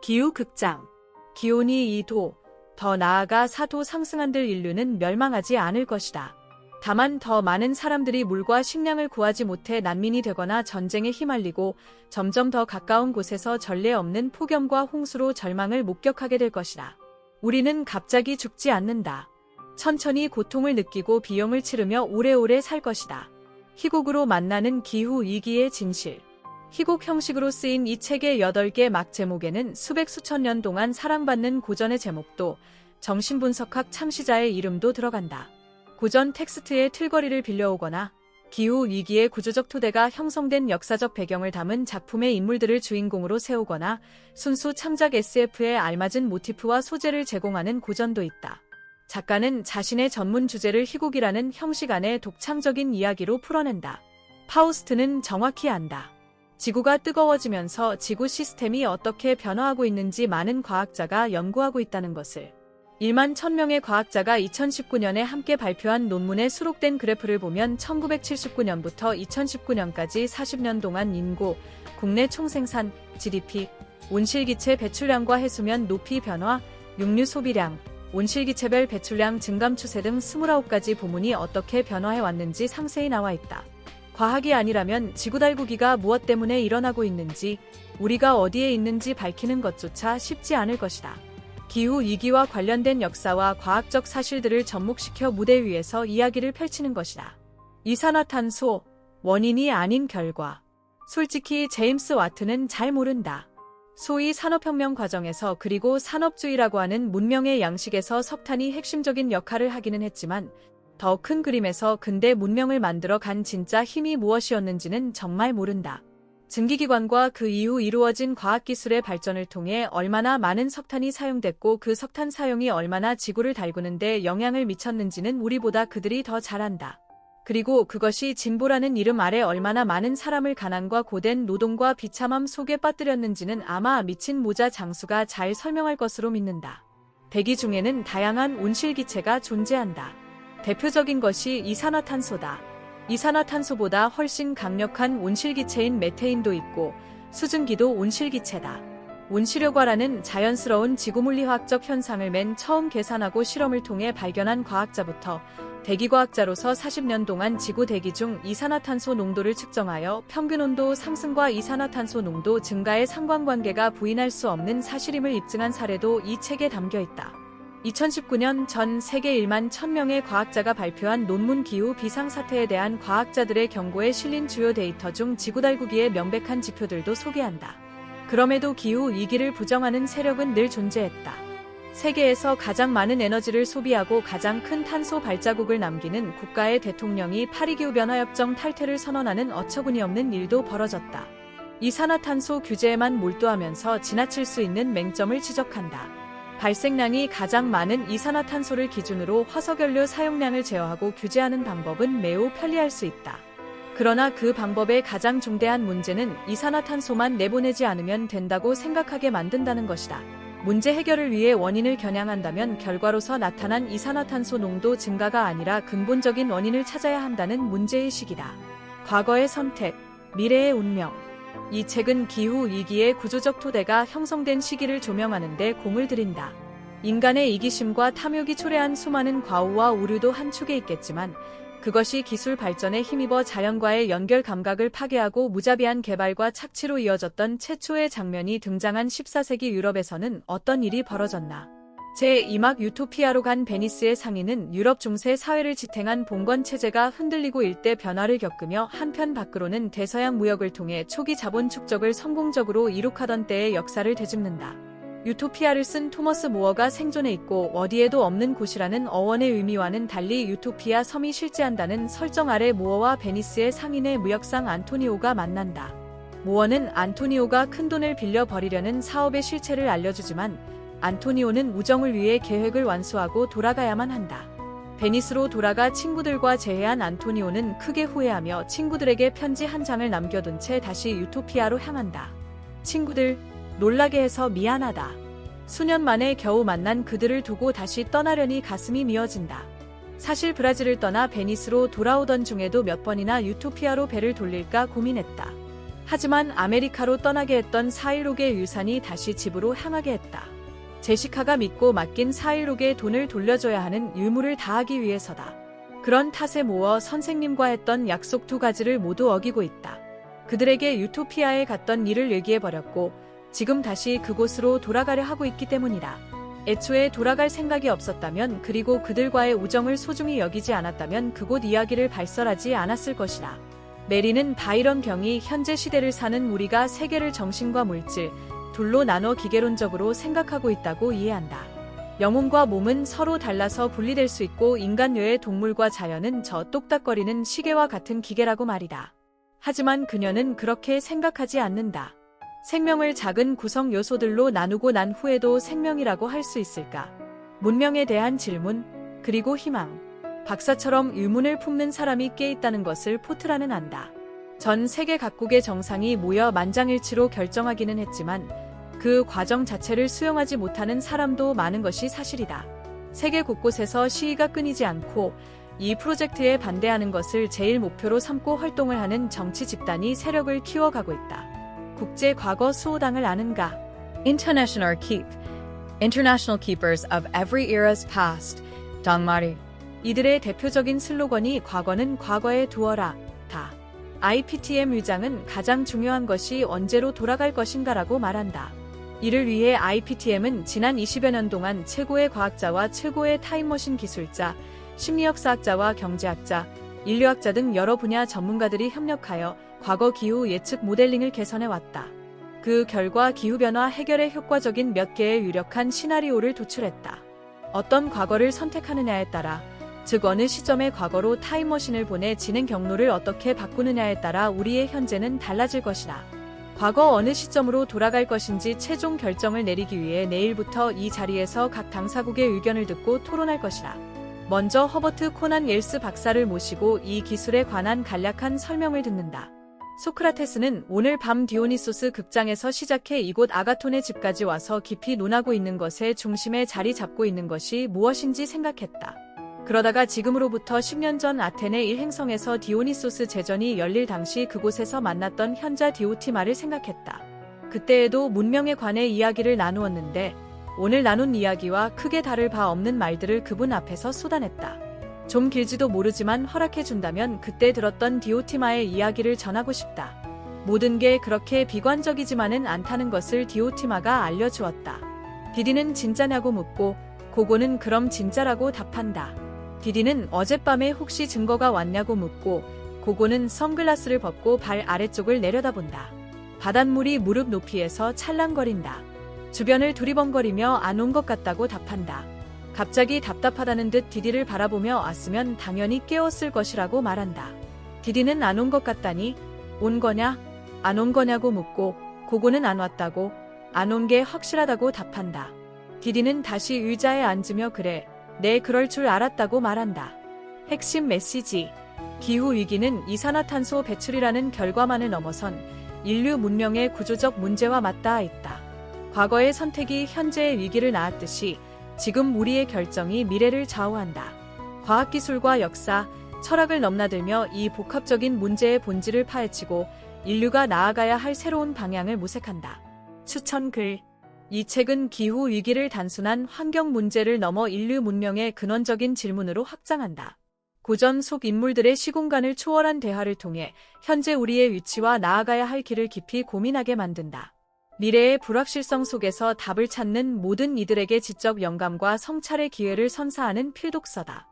기후극장. 기온이 2도, 더 나아가 4도 상승한들 인류는 멸망하지 않을 것이다. 다만 더 많은 사람들이 물과 식량을 구하지 못해 난민이 되거나 전쟁에 휘말리고 점점 더 가까운 곳에서 전례 없는 폭염과 홍수로 절망을 목격하게 될 것이다. 우리는 갑자기 죽지 않는다. 천천히 고통을 느끼고 비용을 치르며 오래오래 살 것이다. 희곡으로 만나는 기후 위기의 진실. 희곡 형식으로 쓰인 이 책의 8개 막 제목에는 수백 수천 년 동안 사랑받는 고전의 제목도 정신분석학 창시자의 이름도 들어간다. 고전 텍스트의 틀거리를 빌려오거나 기후 위기의 구조적 토대가 형성된 역사적 배경을 담은 작품의 인물들을 주인공으로 세우거나 순수 창작 SF에 알맞은 모티프와 소재를 제공하는 고전도 있다. 작가는 자신의 전문 주제를 희곡이라는 형식 안에 독창적인 이야기로 풀어낸다. 파우스트는 정확히 안다. 지구가 뜨거워지면서 지구 시스템이 어떻게 변화하고 있는지 많은 과학자가 연구하고 있다는 것을. 1만 1000명의 과학자가 2019년에 함께 발표한 논문에 수록된 그래프를 보면 1979년부터 2019년까지 40년 동안 인구, 국내 총생산, GDP, 온실기체 배출량과 해수면 높이 변화, 육류 소비량, 온실기체별 배출량 증감 추세 등 29가지 부문이 어떻게 변화해 왔는지 상세히 나와 있다. 과학이 아니라면 지구 달구기가 무엇 때문에 일어나고 있는지, 우리가 어디에 있는지 밝히는 것조차 쉽지 않을 것이다. 기후 위기와 관련된 역사와 과학적 사실들을 접목시켜 무대 위에서 이야기를 펼치는 것이다. 이산화탄소, 원인이 아닌 결과. 솔직히 제임스 와트는 잘 모른다. 소위 산업혁명 과정에서 그리고 산업주의라고 하는 문명의 양식에서 석탄이 핵심적인 역할을 하기는 했지만 더 큰 그림에서 근대 문명을 만들어 간 진짜 힘이 무엇이었는지는 정말 모른다. 증기기관과 그 이후 이루어진 과학기술의 발전을 통해 얼마나 많은 석탄이 사용됐고 그 석탄 사용이 얼마나 지구를 달구는데 영향을 미쳤는지는 우리보다 그들이 더 잘 안다. 그리고 그것이 진보라는 이름 아래 얼마나 많은 사람을 가난과 고된 노동과 비참함 속에 빠뜨렸는지는 아마 미친 모자 장수가 잘 설명할 것으로 믿는다. 대기 중에는 다양한 온실기체가 존재한다. 대표적인 것이 이산화탄소다. 이산화탄소보다 훨씬 강력한 온실기체인 메테인도 있고 수증기도 온실기체다. 온실효과라는 자연스러운 지구물리화학적 현상을 맨 처음 계산하고 실험을 통해 발견한 과학자부터 대기과학자로서 40년 동안 지구 대기 중 이산화탄소 농도를 측정하여 평균온도 상승과 이산화탄소 농도 증가의 상관관계가 부인할 수 없는 사실임을 입증한 사례도 이 책에 담겨 있다. 2019년 전 세계 1만 1000명의 과학자가 발표한 논문 기후 비상사태에 대한 과학자들의 경고에 실린 주요 데이터 중 지구 달구기의 명백한 지표들도 소개한다. 그럼에도 기후 위기를 부정하는 세력은 늘 존재했다. 세계에서 가장 많은 에너지를 소비하고 가장 큰 탄소 발자국을 남기는 국가의 대통령이 파리기후변화협정 탈퇴를 선언하는 어처구니없는 일도 벌어졌다. 이산화탄소 규제에만 몰두하면서 지나칠 수 있는 맹점을 지적한다. 발생량이 가장 많은 이산화탄소를 기준으로 화석연료 사용량을 제어하고 규제하는 방법은 매우 편리할 수 있다. 그러나 그 방법의 가장 중대한 문제는 이산화탄소만 내보내지 않으면 된다고 생각하게 만든다는 것이다. 문제 해결을 위해 원인을 겨냥한다면 결과로서 나타난 이산화탄소 농도 증가가 아니라 근본적인 원인을 찾아야 한다는 문제의식이다. 과거의 선택, 미래의 운명. 이 책은 기후 위기의 구조적 토대가 형성된 시기를 조명하는 데 공을 들인다. 인간의 이기심과 탐욕이 초래한 수많은 과오와 오류도 한 축에 있겠지만 그것이 기술 발전에 힘입어 자연과의 연결 감각을 파괴하고 무자비한 개발과 착취로 이어졌던 최초의 장면이 등장한 14세기 유럽에서는 어떤 일이 벌어졌나. 제2막 유토피아로 간 베니스의 상인은 유럽 중세 사회를 지탱한 봉건 체제가 흔들리고 일대 변화를 겪으며 한편 밖으로는 대서양 무역을 통해 초기 자본 축적을 성공적으로 이룩하던 때의 역사를 되짚는다. 유토피아를 쓴 토머스 모어가 생존해 있고 어디에도 없는 곳이라는 어원의 의미와는 달리 유토피아 섬이 실재한다는 설정 아래 모어와 베니스의 상인의 무역상 안토니오가 만난다. 모어는 안토니오가 큰돈을 빌려 버리려는 사업의 실체를 알려주지만 안토니오는 우정을 위해 계획을 완수하고 돌아가야만 한다. 베니스로 돌아가 친구들과 재회한 안토니오는 크게 후회하며 친구들에게 편지 한 장을 남겨둔 채 다시 유토피아로 향한다. 친구들, 놀라게 해서 미안하다. 수년 만에 겨우 만난 그들을 두고 다시 떠나려니 가슴이 미어진다. 사실 브라질을 떠나 베니스로 돌아오던 중에도 몇 번이나 유토피아로 배를 돌릴까 고민했다. 하지만 아메리카로 떠나게 했던 4.16의 유산이 다시 집으로 향하게 했다. 제시카가 믿고 맡긴 4.16의 돈을 돌려줘야 하는 의무를 다하기 위해서다. 그런 탓에 모어 선생님과 했던 약속 2가지를 모두 어기고 있다. 그들에게 유토피아에 갔던 일을 얘기해버렸고 지금 다시 그곳으로 돌아가려 하고 있기 때문이다. 애초에 돌아갈 생각이 없었다면, 그리고 그들과의 우정을 소중히 여기지 않았다면 그곳 이야기를 발설하지 않았을 것이다. 메리는 바이런 병이 현재 시대를 사는 우리가 세계를 정신과 물질, 둘로 나눠 기계론적으로 생각하고 있다고 이해한다. 영혼과 몸은 서로 달라서 분리될 수 있고 인간 외의 동물과 자연은 저 똑딱거리는 시계와 같은 기계라고 말이다. 하지만 그녀는 그렇게 생각하지 않는다. 생명을 작은 구성 요소들로 나누고 난 후에도 생명이라고 할 수 있을까? 문명에 대한 질문, 그리고 희망. 박사처럼 의문을 품는 사람이 꽤 있다는 것을 포트라는 안다. 전 세계 각국의 정상이 모여 만장일치로 결정하기는 했지만 그 과정 자체를 수용하지 못하는 사람도 많은 것이 사실이다. 세계 곳곳에서 시위가 끊이지 않고 이 프로젝트에 반대하는 것을 제일 목표로 삼고 활동을 하는 정치 집단이 세력을 키워가고 있다. 국제 과거 수호당을 아는가? International Keepers of Every Era's Past, 당마리. 이들의 대표적인 슬로건이 과거는 과거에 두어라, 다. IPTM 위장은 가장 중요한 것이 언제로 돌아갈 것인가라고 말한다. 이를 위해 IPTM은 지난 20여 년 동안 최고의 과학자와 최고의 타임머신 기술자, 심리역사학자와 경제학자, 인류학자 등 여러 분야 전문가들이 협력하여 과거 기후 예측 모델링을 개선해왔다. 그 결과 기후변화 해결에 효과적인 몇 개의 유력한 시나리오를 도출했다. 어떤 과거를 선택하느냐에 따라, 즉 어느 시점의 과거로 타임머신을 보내 진행 경로를 어떻게 바꾸느냐에 따라 우리의 현재는 달라질 것이다. 과거 어느 시점으로 돌아갈 것인지 최종 결정을 내리기 위해 내일부터 이 자리에서 각 당사국의 의견을 듣고 토론할 것이다. 먼저 허버트 코난 옐스 박사를 모시고 이 기술에 관한 간략한 설명을 듣는다. 소크라테스는 오늘 밤 디오니소스 극장에서 시작해 이곳 아가톤의 집까지 와서 깊이 논하고 있는 것의 중심에 자리 잡고 있는 것이 무엇인지 생각했다. 그러다가 지금으로부터 10년 전 아테네 일행성에서 디오니소스 제전이 열릴 당시 그곳에서 만났던 현자 디오티마를 생각했다. 그때에도 문명에 관해 이야기를 나누었는데 오늘 나눈 이야기와 크게 다를 바 없는 말들을 그분 앞에서 쏟아냈다. 좀 길지도 모르지만 허락해준다면 그때 들었던 디오티마의 이야기를 전하고 싶다. 모든 게 그렇게 비관적이지만은 않다는 것을 디오티마가 알려주었다. 디디는 진짜냐고 묻고 고고는 그럼 진짜라고 답한다. 디디는 어젯밤에 혹시 증거가 왔냐고 묻고 고고는 선글라스를 벗고 발 아래쪽을 내려다본다. 바닷물이 무릎 높이에서 찰랑거린다. 주변을 두리번거리며 안 온 것 같다고 답한다. 갑자기 답답하다는 듯 디디를 바라보며 왔으면 당연히 깨웠을 것이라고 말한다. 디디는 안 온 것 같다니? 온 거냐? 안 온 거냐고 묻고 고고는 안 왔다고, 안 온 게 확실하다고 답한다. 디디는 다시 의자에 앉으며 그래, 네 그럴 줄 알았다고 말한다. 핵심 메시지. 기후위기는 이산화탄소 배출이라는 결과만을 넘어선 인류 문명의 구조적 문제와 맞닿아 있다. 과거의 선택이 현재의 위기를 낳았듯이 지금 우리의 결정이 미래를 좌우한다. 과학기술과 역사, 철학을 넘나들며 이 복합적인 문제의 본질을 파헤치고 인류가 나아가야 할 새로운 방향을 모색한다. 추천글. 이 책은 기후 위기를 단순한 환경 문제를 넘어 인류 문명의 근원적인 질문으로 확장한다. 고전 속 인물들의 시공간을 초월한 대화를 통해 현재 우리의 위치와 나아가야 할 길을 깊이 고민하게 만든다. 미래의 불확실성 속에서 답을 찾는 모든 이들에게 지적 영감과 성찰의 기회를 선사하는 필독서다.